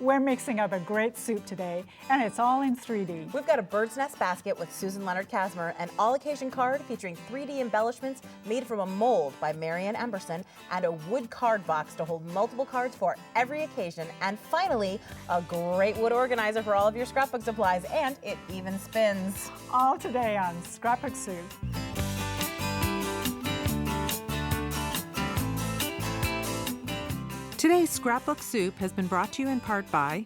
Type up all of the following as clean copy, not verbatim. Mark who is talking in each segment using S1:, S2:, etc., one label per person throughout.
S1: We're mixing up a great soup today, and it's all in 3D.
S2: We've got a bird's nest basket with Susan Lenart Kazmer, an all-occasion card featuring 3D embellishments made from a mold by Marion Emberson, and a wood card box to hold multiple cards for every occasion. And finally, a great wood organizer for all of your scrapbook supplies, and it even spins.
S1: All today on Scrapbook Soup.
S3: Today's Scrapbook Soup has been brought to you in part by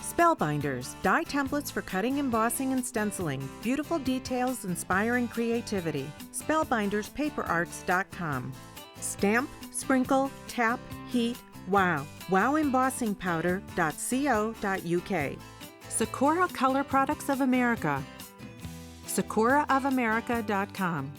S3: Spellbinders, dye templates for cutting, embossing, and stenciling. Beautiful details, inspiring creativity. Spellbinderspaperarts.com. Stamp, sprinkle, tap, heat, wow. Wowembossingpowder.co.uk. Sakura Color Products of America. sakuraofamerica.com.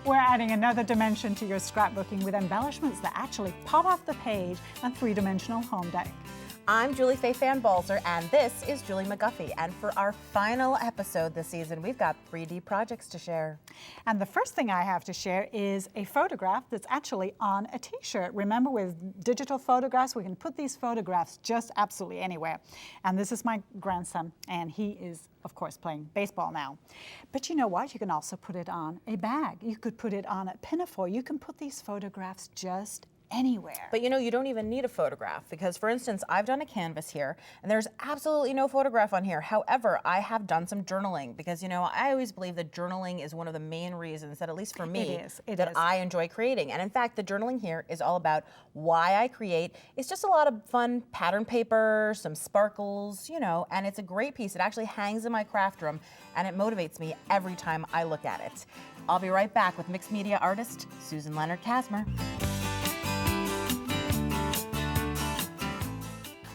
S1: We're adding another dimension to your scrapbooking with embellishments that actually pop off the page and three-dimensional home deck.
S2: I'm Julie Faye Fan Balzer, and this is Julie McGuffee. And for our final episode this season, we've got 3D projects to share.
S1: And the first thing I have to share is a photograph that's actually on a t-shirt. Remember, with digital photographs, we can put these photographs just absolutely anywhere. And this is my grandson, and he is, of course, playing baseball now. But you know what? You can also put it on a bag. You could put it on a pinafore. You can put these photographs just anywhere.
S2: But you know, you don't even need a photograph because, for instance, I've done a canvas here and there's absolutely no photograph on here. However, I have done some journaling because, you know, I always believe that journaling is one of the main reasons that, at least for me, I enjoy creating. And in fact, the journaling here is all about why I create. It's just a lot of fun pattern paper, some sparkles, you know, and it's a great piece. It actually hangs in my craft room and it motivates me every time I look at it. I'll be right back with mixed media artist Susan Lenart Kazmer.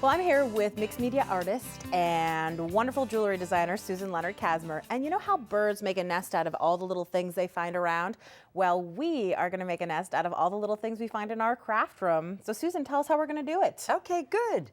S2: Well, I'm here with mixed media artist and wonderful jewelry designer Susan Lenart Kazmer. And you know how birds make a nest out of all the little things they find around? Well, we are going to make a nest out of all the little things we find in our craft room. So Susan, tell us how we're going to do it.
S4: Okay, good.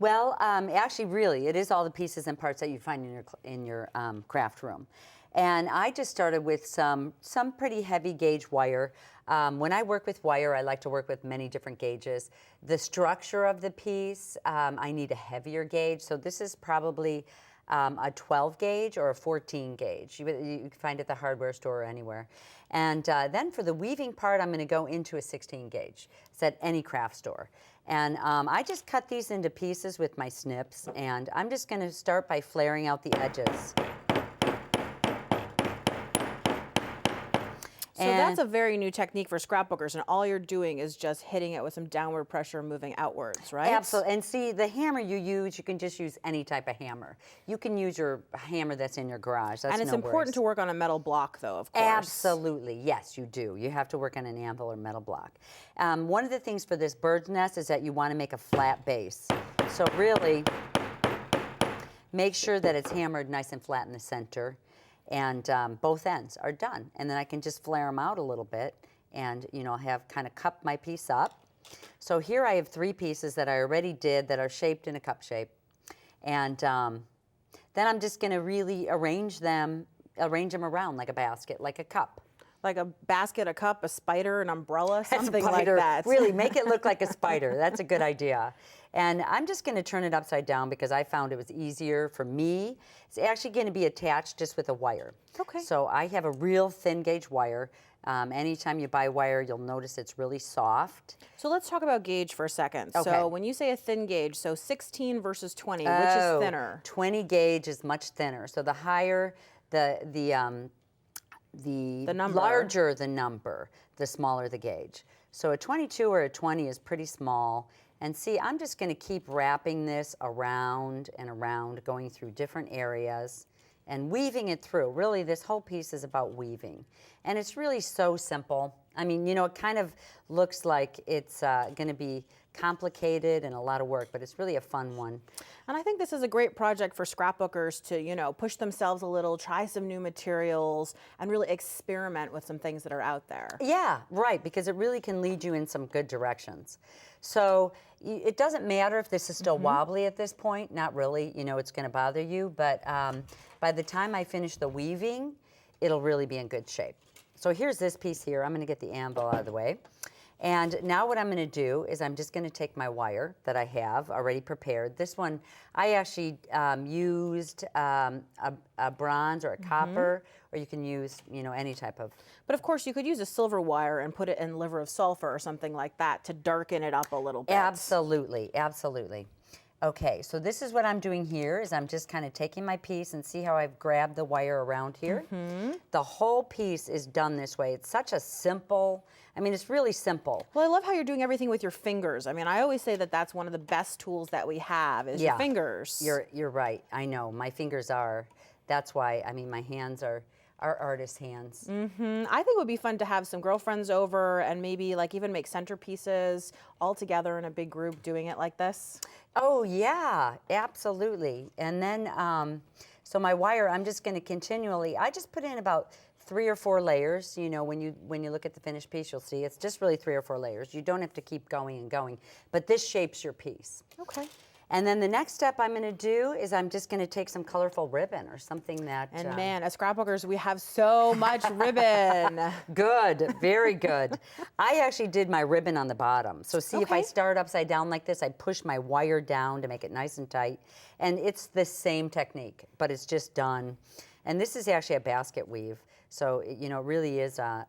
S4: Well, actually, really, it is all the pieces and parts that you find in your craft room. And I just started with some pretty heavy gauge wire. When I work with wire, I like to work with many different gauges. The structure of the piece, I need a heavier gauge. So this is probably a 12 gauge or a 14 gauge. You can find it at the hardware store or anywhere. And then for the weaving part, I'm going to go into a 16 gauge. It's at any craft store. And I just cut these into pieces with my snips. And I'm just going to start by flaring out the edges.
S2: So that's a very new technique for scrapbookers, and all you're doing is just hitting it with some downward pressure moving outwards, right?
S4: Absolutely. And see, the hammer you use, you can just use any type of hammer. You can use your hammer that's in your garage. That's
S2: and it's
S4: no
S2: important
S4: worries.
S2: to work on a metal block, though, of course.
S4: Absolutely. Yes, you do. You have to work on an anvil or metal block. One of the things for this bird's nest is that you want to make a flat base. So really, make sure that it's hammered nice and flat in the center. And both ends are done. And then I can just flare them out a little bit and, you know, have kind of cup my piece up. So here I have 3 pieces that I already did that are shaped in a cup shape. And then I'm just going to really arrange them around like a basket, like a cup.
S2: Like a basket, a cup, a spider, an umbrella, something like that.
S4: Really, make it look like a spider. That's a good idea. And I'm just going to turn it upside down because I found it was easier for me. It's actually going to be attached just with a wire.
S2: Okay.
S4: So I have a real thin gauge wire. Anytime you buy wire, you'll notice it's really soft.
S2: So let's talk about gauge for a second.
S4: Okay.
S2: So when you say a thin gauge, so 16 versus 20, which is thinner?
S4: 20 gauge is much thinner. So the higher the
S2: number.
S4: larger the number, the smaller the gauge. So a 22 or a 20 is pretty small. And see, I'm just going to keep wrapping this around and around, going through different areas. and weaving it through. Really, this whole piece is about weaving. And it's really so simple. I mean, you know, it kind of looks like it's going to be complicated and a lot of work, but it's really a fun one.
S2: And I think this is a great project for scrapbookers to, you know, push themselves a little, try some new materials, and really experiment with some things that are out there.
S4: Yeah, right, because it really can lead you in some good directions. So it doesn't matter if this is still wobbly at this point, not really, you know, it's going to bother you, but by the time I finish the weaving, it'll really be in good shape. So here's this piece here. I'm going to get the anvil out of the way. And now what I'm going to do is I'm just going to take my wire that I have already prepared. This one, I actually used a bronze or a copper, or you can use, you know, any type of.
S2: But of course, you could use a silver wire and put it in liver of sulfur or something like that to darken it up a little bit.
S4: Absolutely, absolutely. Okay, so this is what I'm doing here is I'm just kind of taking my piece and see how I've grabbed the wire around here. The whole piece is done this way. It's such a simple, I mean, it's really simple.
S2: Well, I love how you're doing everything with your fingers. I mean, I always say that that's one of the best tools that we have is your fingers.
S4: You're right. I know. My fingers are. That's why, I mean, my hands are artist hands.
S2: I think it would be fun to have some girlfriends over and maybe like even make centerpieces all together in a big group doing it like this.
S4: Oh, yeah, absolutely. And then, so my wire, I'm just going to continually, I just put in about 3 or 4 layers. You know, when you look at the finished piece, you'll see it's just really 3 or 4 layers. You don't have to keep going and going, but this shapes your piece.
S2: Okay.
S4: And then the next step I'm going to do is I'm just going to take some colorful ribbon or something that.
S2: And man, as scrapbookers, we have so much ribbon.
S4: Good, very good. I actually did my ribbon on the bottom. So see, if I start upside down like this, I push my wire down to make it nice and tight. And it's the same technique, but it's just done. And this is actually a basket weave. So, you know, it really is a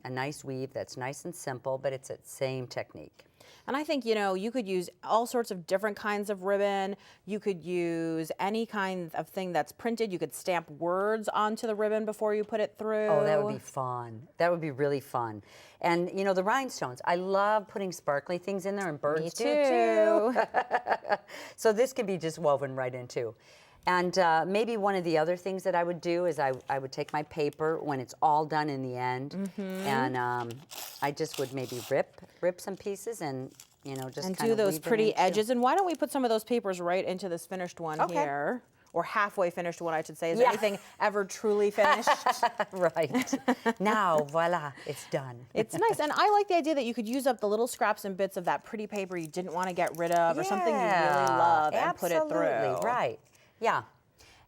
S4: nice weave that's nice and simple, but it's that same technique.
S2: And I think, you know, you could use all sorts of different kinds of ribbon. You could use any kind of thing that's printed. You could stamp words onto the ribbon before you put it through.
S4: Oh, that would be fun. That would be really fun. And, you know, the rhinestones, I love putting sparkly things in there, and birds do too. So this could be just woven right in too. And maybe one of the other things that I would do is I would take my paper when it's all done in the end, and I just would maybe rip some pieces and, you know, just
S2: and
S4: kind
S2: do
S4: of
S2: those
S4: weave
S2: pretty
S4: it into.
S2: edges. And why don't we put some of those papers right into this finished one here? Or halfway finished one, I should say. Is anything ever truly finished?
S4: Right. Now, voila, it's done.
S2: It's nice. And I like the idea that you could use up the little scraps and bits of that pretty paper you didn't want to get rid of or something you really love and put it through.
S4: Absolutely, right. Yeah.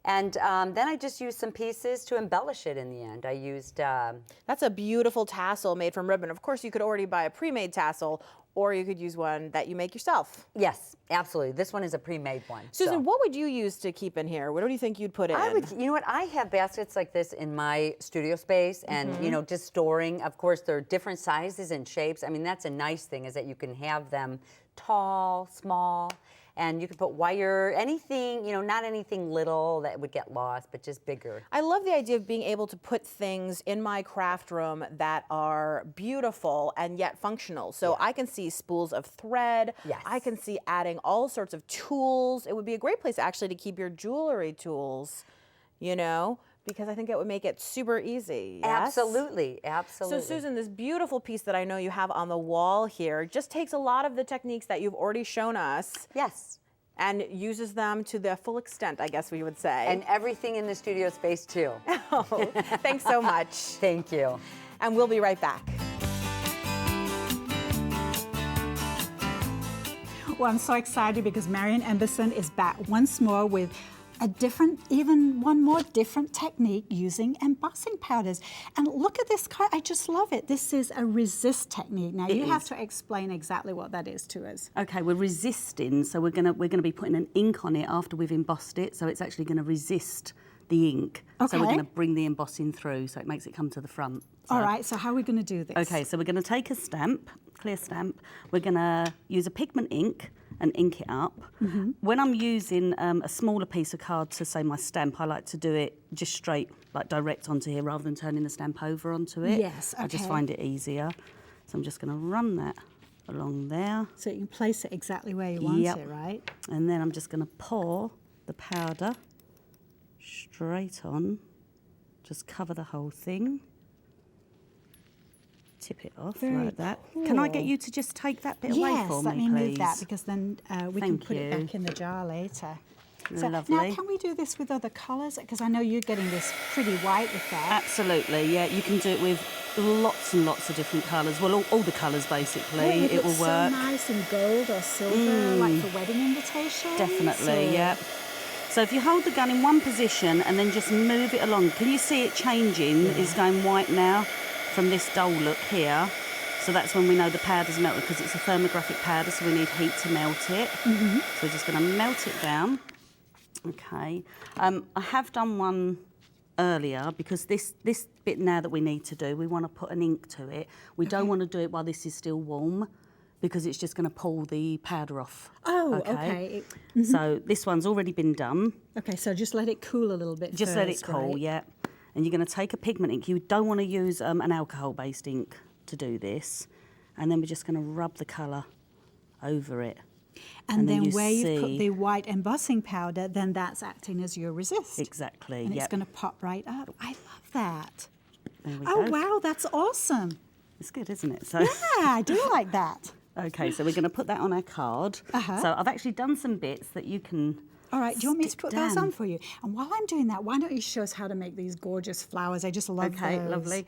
S4: And then I just used some pieces to embellish it in the end. I used...
S2: That's a beautiful tassel made from ribbon. Of course, you could already buy a pre-made tassel, or you could use one that you make yourself.
S4: Yes, absolutely. This one is a pre-made one.
S2: Susan,
S4: so.
S2: what would you use to keep in here? What do you think you'd put in?
S4: I would, you know what, I have baskets like this in my studio space and, you know, just storing. Of course, there are different sizes and shapes. I mean, that's a nice thing is that you can have them tall, small, and you can put wire, anything, you know, not anything little that would get lost, but just bigger.
S2: I love the idea of being able to put things in my craft room that are beautiful and yet functional. So I can see spools of thread.
S4: Yes.
S2: I can see adding all sorts of tools. It would be a great place actually to keep your jewelry tools, you know, because I think it would make it super easy. Yes?
S4: Absolutely, absolutely.
S2: So Susan, this beautiful piece that I know you have on the wall here just takes a lot of the techniques that you've already shown us.
S4: Yes.
S2: And uses them to the full extent, I guess we would say.
S4: And everything in the studio space too.
S2: Oh, thanks so much.
S4: Thank you.
S2: And we'll be right back.
S1: Well, I'm so excited because Marion Emberson is back once more with a different, even one more different technique using embossing powders. And look at this card, I just love it. This is a resist technique. Now you have to explain exactly what that is to us.
S5: Okay, we're resisting, so we're gonna be putting an ink on it after we've embossed it, so it's actually gonna resist the ink.
S1: Okay.
S5: So we're gonna bring the embossing through, so it makes it come to the front. So.
S1: All right, so how are we gonna do this?
S5: Okay, so we're gonna take a stamp, clear stamp. We're gonna use a pigment ink and ink it up. When I'm using a smaller piece of card to say my stamp, I like to do it just straight, like direct onto here rather than turning the stamp over onto it.
S1: Yes,
S5: I just
S1: okay.
S5: find it easier. So I'm just gonna run that along there.
S1: So you can place it exactly where you want it, right?
S5: And then I'm just gonna pour the powder straight on. Just cover the whole thing. Tip it off like that.
S1: cool.
S5: Can I get you to just take that bit away
S1: Yes,
S5: for me,
S1: let me
S5: please?
S1: move that because then we can
S5: Thank
S1: put it
S5: you.
S1: back in the jar later. So
S5: Lovely.
S1: now, can we do this with other colours? Because I know you're getting this pretty white with that.
S5: Absolutely, yeah. You can do it with lots and lots of different colours. Well, all the colours basically. It will
S1: looks
S5: work.
S1: so nice in gold or silver, like for wedding invitations.
S5: Definitely,
S1: or-
S5: yeah. So if you hold the gun in one position and then just move it along, can you see it changing? It's going white now from this dull look here. So that's when we know the powder's melted because it's a thermographic powder, so we need heat to melt it. So we're just going to melt it down. Okay. I have done one earlier because this bit now that we need to do, we want to put an ink to it. We don't want to do it while this is still warm because it's just going to pull the powder off.
S1: Oh, okay.
S5: So this one's already been done.
S1: Okay, so just let it cool a little bit
S5: Just let it
S1: first,
S5: cool,
S1: right?
S5: yeah. And you're going to take a pigment ink. You don't want to use an alcohol-based ink to do this. And then we're just going to rub the colour over it.
S1: And then
S5: you
S1: where you put
S5: see-
S1: the white embossing powder, then that's acting as your resist.
S5: Exactly,
S1: And
S5: yeah.
S1: it's going to pop right up. I love that.
S5: There we
S1: Oh,
S5: go.
S1: wow, that's awesome.
S5: It's good, isn't it? So,
S1: Yeah, I do like that.
S5: okay, so we're going to put that on our card. So I've actually done some bits that you can.
S1: All right, do you want me to
S5: stick
S1: put those
S5: down.
S1: on for you? And while I'm doing that, why don't you show us how to make these gorgeous flowers? I just love
S5: Okay,
S1: those.
S5: lovely.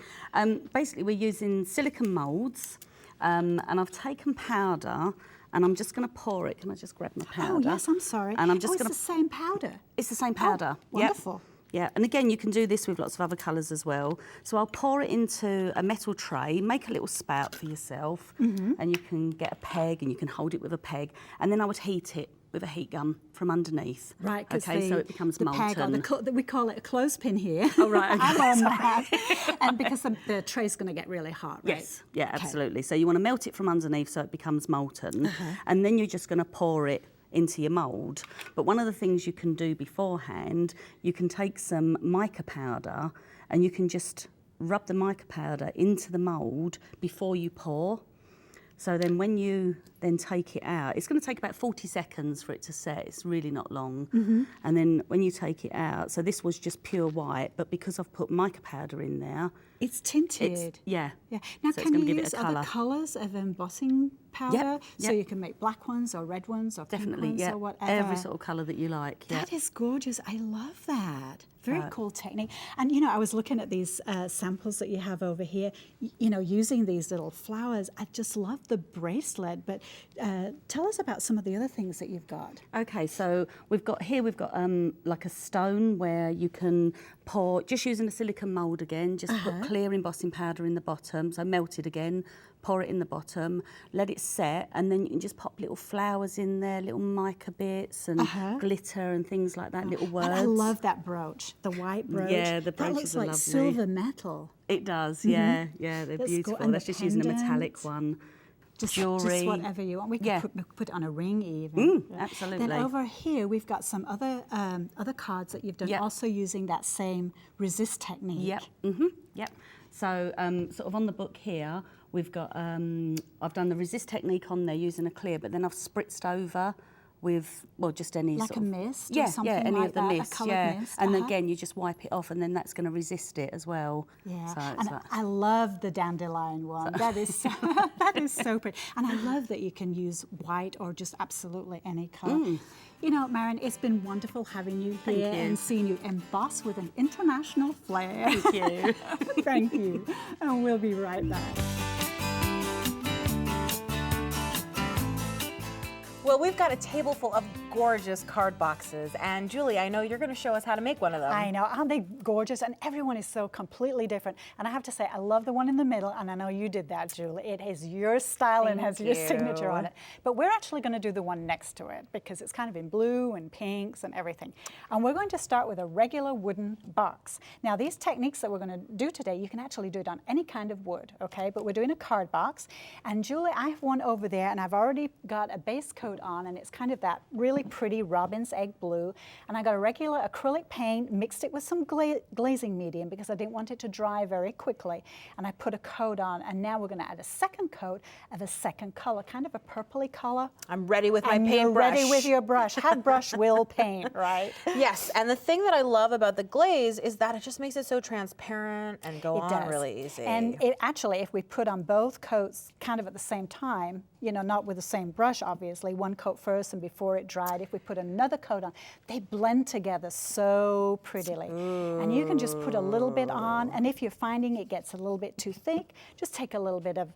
S5: Basically, we're using silicone moulds, and I've taken powder, and I'm just going to pour it. Can I just grab my powder?
S1: Oh, yes, I'm sorry.
S5: And I'm just
S1: it's
S5: going
S1: the
S5: to.
S1: same powder.
S5: It's the same powder. Yep.
S1: Wonderful.
S5: Yeah, and again, you can do this with lots of other colours as well. So I'll pour it into a metal tray, make a little spout for yourself, and you can get a peg and you can hold it with a peg, and then I would heat it with a heat gun from underneath.
S1: Right, because
S5: okay, so it becomes
S1: the peg or
S5: molten.
S1: we call it a clothespin here.
S5: Oh, right, okay.
S1: I'm on that. And because the tray's going to get really hot, right?
S5: Yes, yeah,
S1: Okay.
S5: absolutely. So you want to melt it from underneath so it becomes molten, and then you're just going to pour it into your mould. But one of the things you can do beforehand, you can take some mica powder and you can just rub the mica powder into the mould before you pour. So then when you then take it out, it's going to take about 40 seconds for it to set. It's really not long. And then when you take it out, so this was just pure white, but because I've put mica powder in there,
S1: It's tinted.
S5: yeah.
S1: Yeah. Now,
S5: So it's
S1: can
S5: gonna
S1: you
S5: give it
S1: use
S5: a
S1: other
S5: colour.
S1: colours of embossing powder? So
S5: yep.
S1: you can make black ones or red ones or
S5: Definitely,
S1: pink ones
S5: yeah.
S1: or whatever.
S5: Every sort of colour that you like. Yeah.
S1: That is gorgeous. I love that. Very
S5: Right.
S1: cool technique. And, you know, I was looking at these samples that you have over here, you know, using these little flowers. I just love the bracelet. But tell us about some of the other things that you've got.
S5: Okay, so we've got like a stone where you can pour, just using a silicone mould again, just put clear embossing powder in the bottom, so melt it again, pour it in the bottom, let it set, and then you can just pop little flowers in there, little mica bits and glitter and things like that, little words.
S1: And I love that brooch, the white brooch.
S5: Yeah, the
S1: That
S5: brooches
S1: looks
S5: are
S1: like
S5: lovely.
S1: silver metal.
S5: It does, yeah, they're
S1: That's cool.
S5: beautiful.
S1: And
S5: That's
S1: the
S5: just using a metallic
S1: pendant.
S5: one.
S1: Just
S5: Jewellery.
S1: whatever you want. We can
S5: Yeah.
S1: put it on a ring even.
S5: absolutely.
S1: Then over here we've got some other cards that you've done,
S5: Yep.
S1: also using that same resist technique.
S5: Yep. Yep. So sort of on the book here, we've got I've done the resist technique on there using a clear, but then I've spritzed over with just any
S1: Like
S5: sort
S1: a
S5: of
S1: mist or
S5: yeah,
S1: something
S5: any
S1: like
S5: of the
S1: that, a
S5: mists,
S1: coloured
S5: yeah.
S1: mist,
S5: And again, you just wipe it off, and then that's going to resist it as well.
S1: Yeah,
S5: So it's
S1: and
S5: like-
S1: I love the dandelion one. That is so, that is so pretty. And I love that you can use white or just absolutely any colour. You know, Marion, it's been wonderful having you
S5: Thank
S1: here
S5: you.
S1: and seeing you emboss with an international flair.
S5: Thank you.
S1: Thank you. And we'll be right back.
S2: Well, we've got a table full of gorgeous card boxes, and Julie, I know you're going to show us how to make one of them.
S1: I know, aren't they gorgeous? And everyone is so completely different. And I have to say, I love the one in the middle, and I know you did that, Julie. It is your style and has your signature on it. But we're actually going to do the one next to it because it's kind of in blue and pinks and everything. And we're going to start with a regular wooden box. Now, these techniques that we're going to do today, you can actually do it on any kind of wood, okay? But we're doing a card box. And Julie, I have one over there, and I've already got a base coat coat on, and it's kind of that really pretty robin's egg blue. And I got a regular acrylic paint, mixed it with some glazing medium because I didn't want it to dry very quickly. And I put a coat on, and now we're going to add a second coat of a second color, kind of a purpley color.
S2: I'm ready with my
S1: and
S2: paintbrush.
S1: You're ready with your brush. How brush will paint, right?
S2: Yes, and the thing that I love about the glaze is that it just makes it so transparent and go on
S1: does.
S2: really easy.
S1: And it actually, if we put on both coats kind of at the same time, you know, not with the same brush, obviously, one coat first and before it dried, if we put another coat on, they blend together so prettily. And you can just put a little bit on, and if you're finding it gets a little bit too thick, just take a little bit of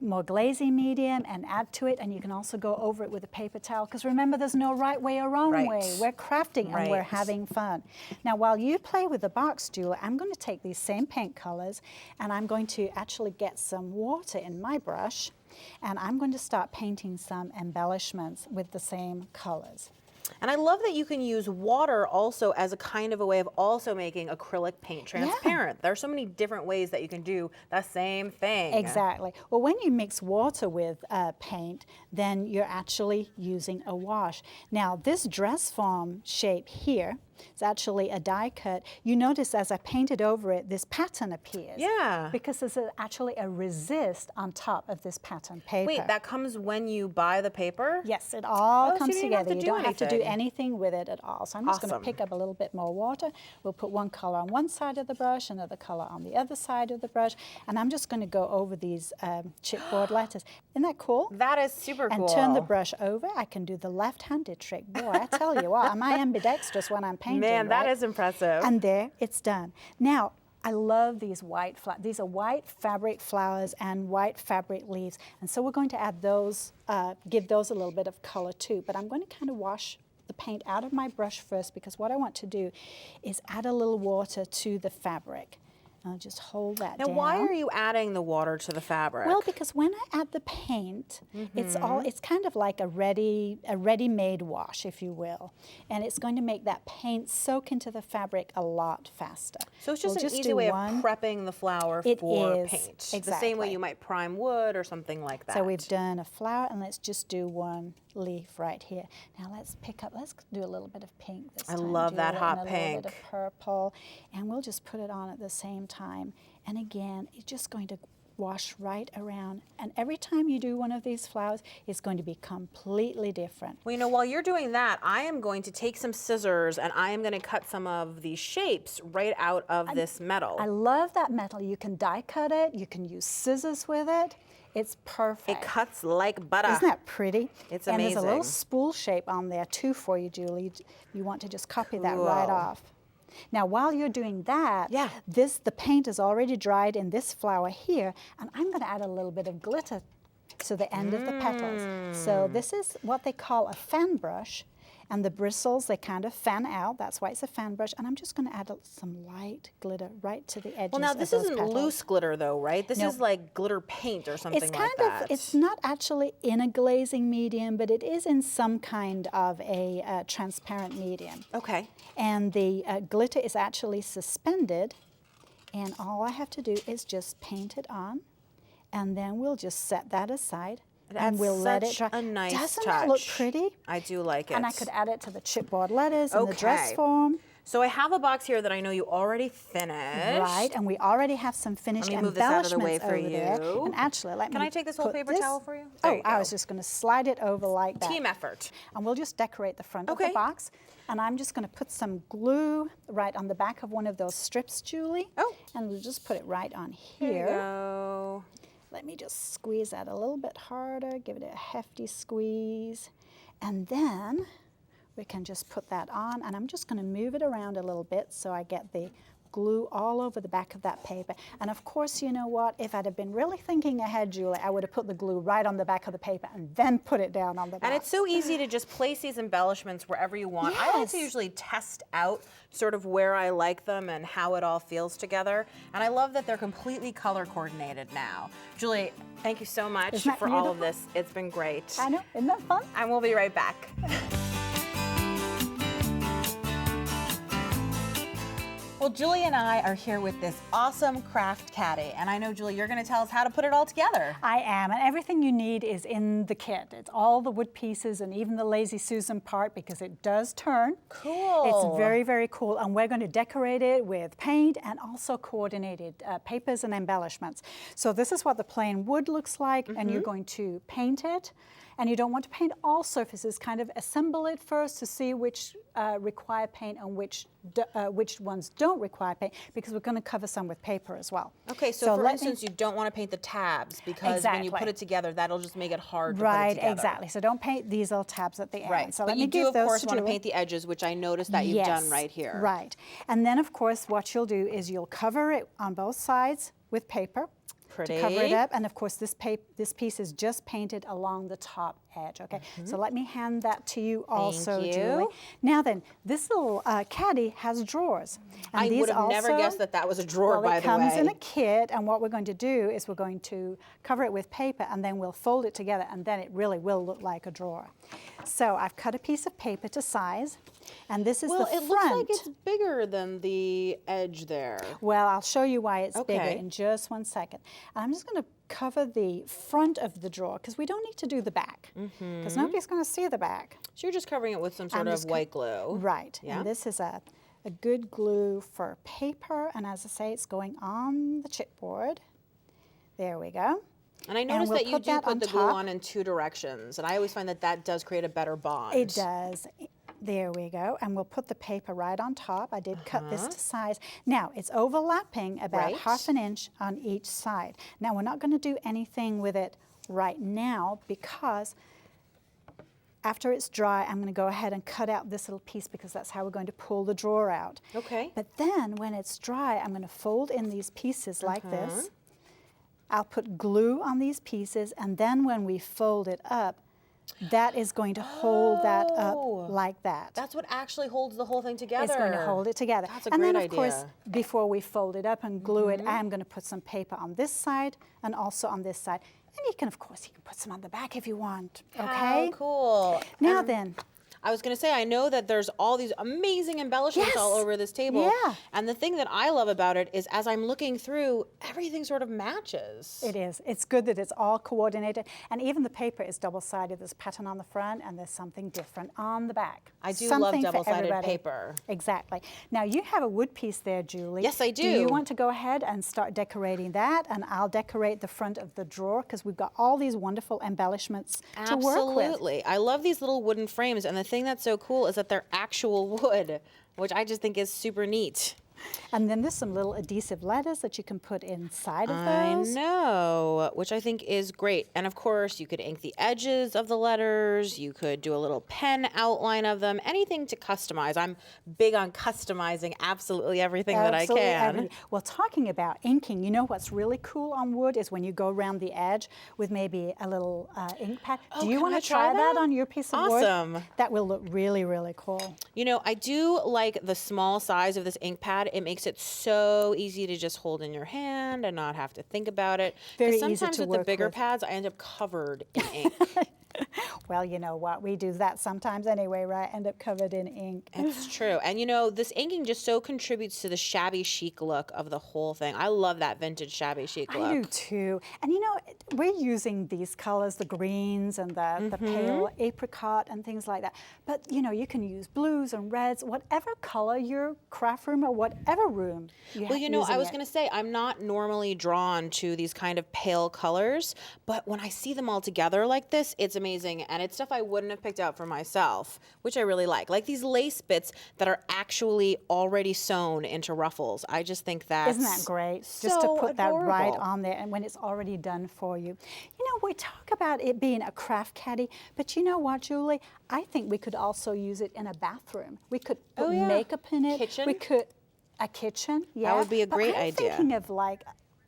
S1: more glazy medium and add to it, and you can also go over it with a paper towel, because remember, there's no right way or wrong way. We're crafting and we're having fun. Now, while you play with the box, Julie, I'm going to take these same paint colors, and I'm going to actually get some water in my brush, and I'm going to start painting some embellishments with the same colors.
S2: And I love that you can use water also as a kind of a way of also making acrylic paint transparent. There are so many different ways that you can do the same thing.
S1: Exactly. Well, when you mix water with paint, then you're actually using a wash. Now, this dress form shape here is actually a die cut. You notice as I painted over it, this pattern appears.
S2: Yeah.
S1: Because there's actually a resist on top of this pattern paper.
S2: Wait, that comes when you buy the paper?
S1: Yes, it all
S2: so
S1: comes
S2: you don't have
S1: together.
S2: to
S1: You
S2: do
S1: don't have to do
S2: anything.
S1: anything with it at all. So I'm just going
S2: Awesome.
S1: to pick up a little bit more water. We'll put one color on one side of the brush, another color on the other side of the brush, and I'm just going to go over these chipboard letters. Isn't that cool?
S2: That is super cool.
S1: And turn the brush over. I can do the left-handed trick. Boy, I tell you what, am I ambidextrous when I'm painting,
S2: Man, that
S1: right?
S2: is impressive.
S1: And there, it's done. Now, I love these white flowers. These are white fabric flowers and white fabric leaves. And so we're going to add those, give those a little bit of color too. But I'm going to kind of wash the paint out of my brush first, because what I want to do is add a little water to the fabric. I'll just hold that
S2: Now,
S1: down.
S2: why are you adding the water to the fabric?
S1: Well, because when I add the paint, it's kind of like a ready-made wash, if you will, and it's going to make that paint soak into the fabric a lot faster.
S2: So it's just
S1: We'll
S2: an easy
S1: do
S2: way
S1: one.
S2: of prepping the flower
S1: It
S2: for
S1: is,
S2: paint. The same
S1: exactly.
S2: way you might prime wood or something like that.
S1: So we've done a flower, and let's just do one leaf right here. Now let's do a little bit of pink this
S2: I
S1: time.
S2: love that
S1: Julie,
S2: hot
S1: and a
S2: pink.
S1: little bit of purple, and we'll just put it on at the same time. And again, it's just going to wash right around. And every time you do one of these flowers, it's going to be completely different.
S2: Well, you know, while you're doing that, I am going to take some scissors and I am going to cut some of these shapes right out of this metal.
S1: I love that metal. You can die cut it. You can use scissors with it. It's perfect.
S2: It cuts like butter.
S1: Isn't that pretty?
S2: It's
S1: and
S2: amazing.
S1: there's a little spool shape on there too for you, Julie. You want to just copy that right
S2: Cool.
S1: off. Now, while you're doing that,
S2: Yeah.
S1: the paint is already dried in this flower here, and I'm going to add a little bit of glitter to the end of the petals. So this is what they call a fan brush, and the bristles, they kind of fan out. That's why it's a fan brush. And I'm just going to add some light glitter right to the edges.
S2: Well, now this
S1: of those
S2: isn't
S1: petals.
S2: loose glitter though, right? This
S1: No.
S2: is like glitter paint or something
S1: It's
S2: like
S1: kind
S2: that.
S1: of, it's not actually in a glazing medium, but it is in some kind of a transparent medium.
S2: Okay.
S1: And the glitter is actually suspended, and all I have to do is just paint it on, and then we'll just set that aside,
S2: It
S1: and
S2: adds
S1: we'll let it
S2: such
S1: dry.
S2: a nice
S1: Doesn't that look
S2: touch.
S1: pretty?
S2: I do like it.
S1: And I could add it to the chipboard letters and the dress
S2: Okay.
S1: form.
S2: So I have a box here that I know you already finished.
S1: Right, and we already have some finished
S2: Let me move this out of the way
S1: embellishments
S2: for
S1: over there.
S2: you.
S1: And actually, let
S2: Can
S1: me
S2: I take this whole
S1: put
S2: paper
S1: this-
S2: towel for you? There
S1: Oh,
S2: you
S1: I
S2: go.
S1: was just going to slide it over like that.
S2: Team effort.
S1: And we'll just decorate the front of
S2: Okay.
S1: the box. And I'm just going to put some glue right on the back of one of those strips, Julie.
S2: Oh.
S1: And we'll just put it right on
S2: Here you
S1: here.
S2: go.
S1: Let me just squeeze that a little bit harder, give it a hefty squeeze. And then we can just put that on, and I'm just going to move it around a little bit so I get the glue all over the back of that paper. And of course, you know what? If I'd have been really thinking ahead, Julie, I would have put the glue right on the back of the paper and then put it down on the back.
S2: And it's so easy to just place these embellishments wherever you want. I like to
S1: Yes.
S2: usually test out sort of where I like them and how it all feels together. And I love that they're completely color coordinated now. Julie, thank you so much
S1: Isn't that
S2: for all of
S1: beautiful?
S2: this. It's been great.
S1: I know, isn't that fun?
S2: And we'll be right back. Well, Well, Julie and I are here with this awesome craft caddy, and I know, Julie, you're going to tell us how to put it all together.
S1: I am, and everything you need is in the kit. It's all the wood pieces and even the Lazy Susan part because it does turn.
S2: Cool.
S1: It's very, very cool, and we're going to decorate it with paint and also coordinated papers and embellishments. So this is what the plain wood looks like, and you're going to paint it. And you don't want to paint all surfaces, kind of assemble it first to see which require paint and which ones don't require paint, because we're going to cover some with paper as well.
S2: Okay, so for instance, you don't want to paint the tabs because when you put it together, that'll just make it hard to put it together.
S1: Right, exactly. So don't paint these little tabs at the end.
S2: Right,
S1: So
S2: but
S1: let
S2: you
S1: me
S2: do,
S1: give
S2: of
S1: those
S2: course,
S1: to
S2: want to
S1: Julie.
S2: paint the edges, which I noticed that you've done right here.
S1: Right. And then, of course, what you'll do is you'll cover it on both sides with paper.
S2: Pretty.
S1: To cover it up, and of course this piece is just painted along the top edge. Okay, so let me hand that to you also, Julie. Now then, this little caddy has drawers. And
S2: I would have never guessed that that was a drawer, by the way.
S1: Well, it comes in a kit, and what we're going to do is we're going to cover it with paper, and then we'll fold it together, and then it really will look like a drawer. So I've cut a piece of paper to size, and this is the front.
S2: Well, it looks like it's bigger than the edge there.
S1: Well, I'll show you why it's bigger
S2: Okay.
S1: in just one second. I'm just going to cover the front of the drawer because we don't need to do the back because nobody's going to see the back.
S2: So you're just covering it with some sort of white glue.
S1: Right.
S2: Yeah.
S1: And this is a good glue for paper, and as I say, it's going on the chipboard. There we go.
S2: And I noticed that you do put the glue
S1: top.
S2: on in two directions, and I always find that that does create a better bond.
S1: It does. There we go. And we'll put the paper right on top. I did cut this to size. Now, it's overlapping about half an inch on each side. Now, we're not going to do anything with it right now because after it's dry, I'm going to go ahead and cut out this little piece because that's how we're going to pull the drawer out.
S2: Okay.
S1: But then when it's dry, I'm going to fold in these pieces like this. I'll put glue on these pieces, and then when we fold it up, that is going to hold that up like that.
S2: That's what actually holds the whole thing together.
S1: It's going to hold it together.
S2: That's a
S1: and
S2: great
S1: then, of
S2: idea.
S1: course, before we fold it up and glue it, I'm going to put some paper on this side and also on this side. And you can, of course, you can put some on the back if you want. Okay.
S2: How cool.
S1: Now then.
S2: I was going to say, I know that there's all these amazing embellishments all over this table.
S1: Yeah.
S2: And the thing that I love about it is as I'm looking through, everything sort of matches.
S1: It is. It's good that it's all coordinated. And even the paper is double-sided. There's pattern on the front and there's something different on the back.
S2: I do
S1: Something
S2: love
S1: for
S2: double-sided
S1: everybody.
S2: paper.
S1: Exactly. Now, you have a wood piece there, Julie.
S2: Yes, I do.
S1: Do you want to go ahead and start decorating that? And I'll decorate the front of the drawer because we've got all these wonderful embellishments to work with.
S2: Absolutely. I love these little wooden frames. And the thing that's so cool is that they're actual wood, which I just think is super neat.
S1: And then there's some little adhesive letters that you can put inside of
S2: I
S1: those.
S2: know, which I think is great. And of course, you could ink the edges of the letters. You could do a little pen outline of them, anything to customize. I'm big on customizing absolutely everything that I
S1: Absolutely
S2: can.
S1: everything. Well, talking about inking, you know what's really cool on wood is when you go around the edge with maybe a little ink pad. Do you
S2: can
S1: want
S2: I
S1: to try
S2: try
S1: that
S2: that?
S1: on your piece of wood?
S2: Awesome.
S1: That will look really, really cool.
S2: You know, I do like the small size of this ink pad. It makes it so easy to just hold in your hand and not have to think about it.
S1: Very
S2: 'Cause
S1: easy
S2: sometimes
S1: to
S2: with the
S1: work
S2: bigger
S1: with.
S2: pads, I end up covered in ink.
S1: Well, you know what? We do that sometimes anyway, right? End up covered in ink.
S2: It's true. And you know, this inking just so contributes to the shabby chic look of the whole thing. I love that vintage shabby chic look.
S1: I do too. And you know, we're using these colors, the greens and the pale apricot and things like that. But you know, you can use blues and reds, whatever color your craft room or whatever room you have.
S2: Well, you know, I was going to say, I'm not normally drawn to these kind of pale colors, but when I see them all together like this, it's amazing. And it's stuff I wouldn't have picked out for myself, which I really like. Like these lace bits that are actually already sewn into ruffles. I just think that's
S1: Isn't that great?
S2: So
S1: Just to put that right
S2: adorable.
S1: on there and when it's already done for you. You know, we talk about it being a craft caddy, but you know what, Julie? I think we could also use it in a bathroom. We could put
S2: Oh, yeah.
S1: makeup in it.
S2: Kitchen?
S1: We could, a kitchen, yeah.
S2: would be a great
S1: but I'm
S2: idea.
S1: thinking of like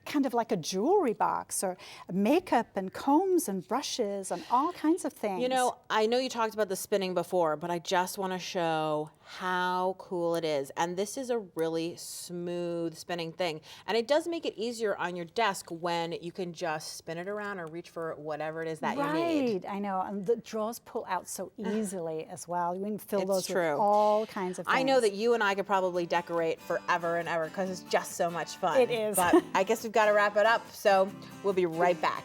S1: kind of like a jewelry box, or makeup and combs and brushes and all kinds of things.
S2: You know, I know you talked about the spinning before, but I just want to show how cool it is. And this is a really smooth spinning thing. And it does make it easier on your desk when you can just spin it around or reach for whatever it is that you need.
S1: Right, I know. And the drawers pull out so easily as well. You can fill those
S2: true.
S1: with all kinds of things.
S2: I know that you and I could probably decorate forever and ever because it's just so much fun.
S1: It is.
S2: But I guess we've got to wrap it up. So we'll be right back.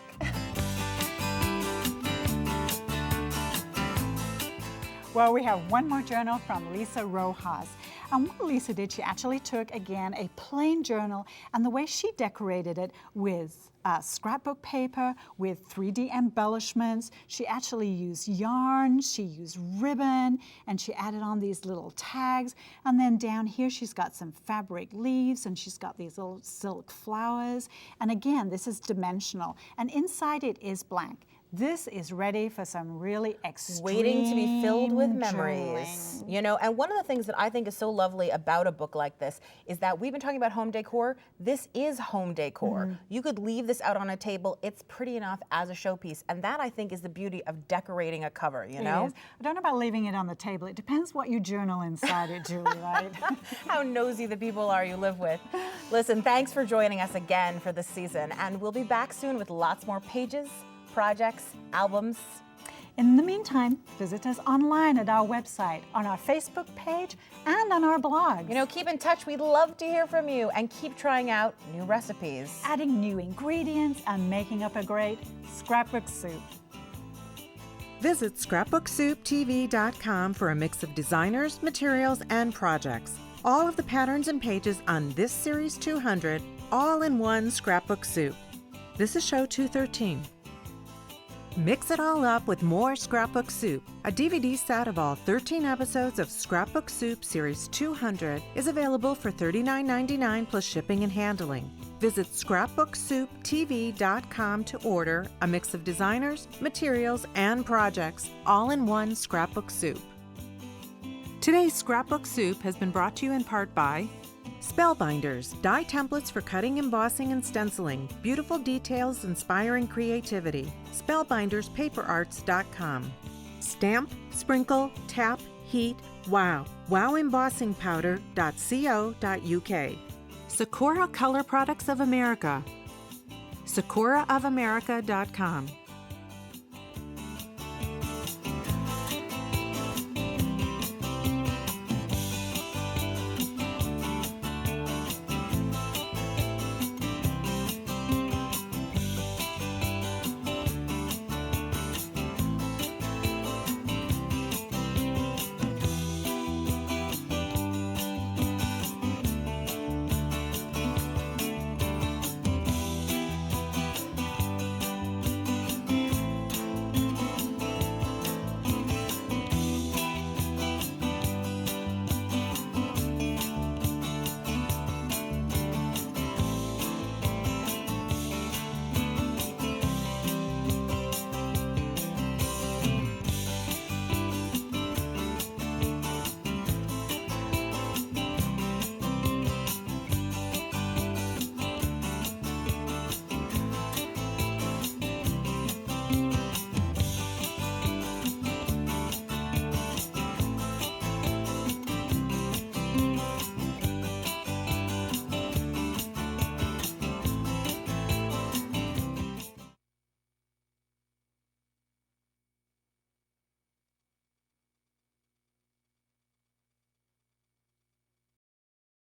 S1: Well, we have one more journal from Lisa Rojas. And what Lisa did, she actually took, again, a plain journal, and the way she decorated it with scrapbook paper, with 3D embellishments. She actually used yarn, she used ribbon, and she added on these little tags. And then down here, she's got some fabric leaves, and she's got these little silk flowers. And again, this is dimensional. And inside it is blank. This is ready for some really extreme
S2: Waiting to be filled with
S1: journaling.
S2: memories. You know, and one of the things that I think is so lovely about a book like this is that we've been talking about home decor. This is home decor. You could leave this out on a table. It's pretty enough as a showpiece. And that, I think, is the beauty of decorating a cover, you know?
S1: It is. I don't know about leaving it on the table. It depends what you journal inside it, Julie, right?
S2: How nosy the people are you live with. Listen, thanks for joining us again for this season. And we'll be back soon with lots more pages, projects, albums.
S1: In the meantime, visit us online at our website, on our Facebook page, and on our blog.
S2: You know, keep in touch. We'd love to hear from you, and keep trying out new recipes.
S1: Adding new ingredients and making up a great scrapbook soup.
S3: Visit scrapbooksouptv.com for a mix of designers, materials, and projects. All of the patterns and pages on this Series 200, all in one scrapbook soup. This is show 213. Mix it all up with more Scrapbook Soup. A DVD set of all 13 episodes of Scrapbook Soup Series 200 is available for $39.99 plus shipping and handling. Visit scrapbooksouptv.com to order a mix of designers, materials, and projects, all in one scrapbook soup. Today's Scrapbook Soup has been brought to you in part by Spellbinders, die templates for cutting, embossing, and stenciling. Beautiful details inspiring creativity. Spellbinderspaperarts.com. Stamp, sprinkle, tap, heat, wow. Wowembossingpowder.co.uk. Sakura Color Products of America. SakuraofAmerica.com.